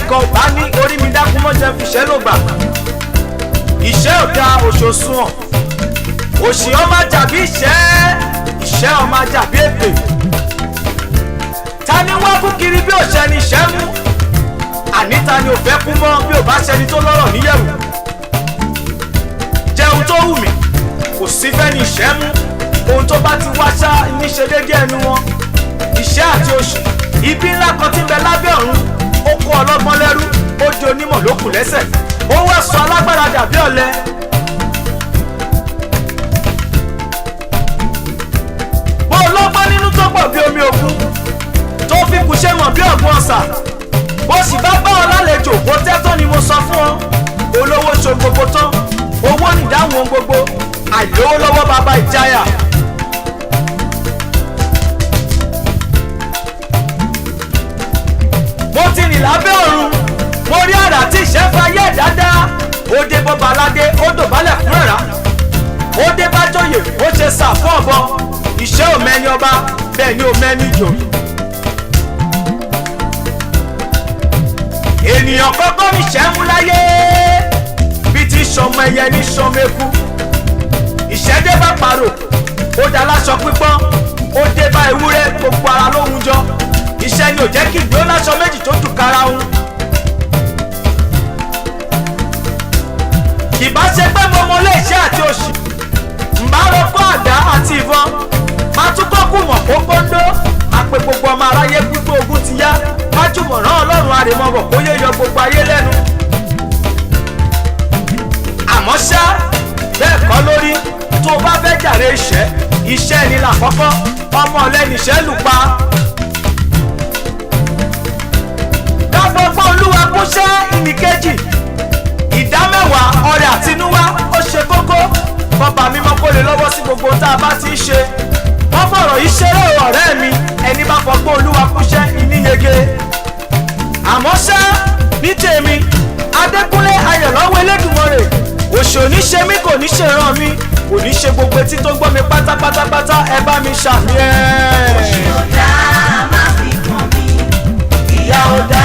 bẹ́nìkan ò bá ní orí mi dákú mọ́ jẹ́ fìṣẹ́ ló gbà. Ìṣẹ́ ò da òṣòṣùn ọ̀, òṣì ọmọ jàbí ìṣẹ́ ọmọ jàbí èpè. Ta ni wọ́n kú kiri bí òṣẹ́ ni ìṣẹ́ mú? Àní ta ni ò fẹ́ kú mọ́ bí ò bá ṣẹni tó lọ́rọ̀ níyẹ̀wò? Jẹun tó wù mí kò sí fẹ́ ni ìṣẹ́ mú, ohun tó bá ti wá ṣá ní ṣe déédéé ẹnu wọn. Ìṣẹ́ àti òṣì ibi ńlá kan tí ń bẹ lábẹ́ ọ̀run, ó kó ọlọ́gbọ́n lẹ́rú, ó di onímọ̀ lókù lẹ́sẹ̀, ó wá sọ alágbára dàbí ọ̀lẹ. Bó ọlọ́gbọ́n nínú tó pọ̀ bí omi òkun, tó fi kù ṣe mọ̀ bí ọ̀gbun ọ̀sà, bó sì bá bá ọ lálejò kó tẹ́tọ́ ni mo sọ fún ọ. Olówó ṣo gbogbo tán, owó nìdáhùn ohun gbogbo, àìlówó lọ́wọ́ bàbá ìjáyà. Mo ti rìn lábẹ́ ọ̀run, mo rí àrà tí ìṣẹ́ fayé dáadáa. Ó dé bọ́ba aládé, ó dọ̀bálẹ̀ fún ẹ̀rá. Ó dé bá jòyè, ó ṣe sà fún ọ̀bọ. Ìṣẹ́ ò mẹ́ni ọba, bẹ́ẹ̀ ni ò mẹ́ni ìjòyè. Ènìyàn kọ́kọ́ níṣẹ́ mú láyé, bí ti sọmọ ẹyẹ ní sọmọ eku. Ìṣẹ́ dé bá parò, ó dá láṣọ pípọ́n, ó dé bá ewúrẹ́, gbogbo ara ló hun jọ. Iṣẹ́ ni ò jẹ́ kí ìgbé ó láṣọ méjì tó jù kára hun. Ìbá ṣe pé mo mọ lé ìṣẹ́ àti òṣì, ǹbá rọ́pò àdá àti ìbọn, máa tún kọ́ kù mọ̀ kó gbóńdó. Àpè gbogbo ọmọ aráyé pípé ogun ti yá, májùmọ̀ rán Ọlọ́run àrèmọ́bọ̀ kó yé yọ gbogbo ayé lẹ́nu. Àmọ́ ṣá bẹ́ẹ̀ kọ́ lórí, tó o bá fẹ́ jàre iṣẹ́ ni làkọ́kọ́, ọmọ ọ̀lẹ́nìṣẹ́ lù pa. Dáfọ́fọ́ Olúwa kúṣẹ́ ìnìkejì, ìdámẹ́wàá ọrẹ àtinúwá ó ṣe kókó. Bọ́ba mímọ́ kó lè lọ́wọ́ sí gbogbo tá a bá ti ń ṣe. Wọ́n fọ̀rọ̀ yìí ṣeré ọ̀rẹ́ mi, ẹni bá fọgbọ́n Olúwa kúṣẹ́ ìníyege. Àmọ́ ṣá ní tèmi, Adékúnlé Ayọ̀lọ́wọ́ Elédùmarè, òṣì ò ní ṣe mí, kò ní ṣe ràn mí, kò ní ṣe gbogbo etí tó gbọ́ mi pátápátápátá, ẹ bá mi ṣàmì ẹ̀. Òṣì ò dá, má fi kàn mí. Ìyà ò dá.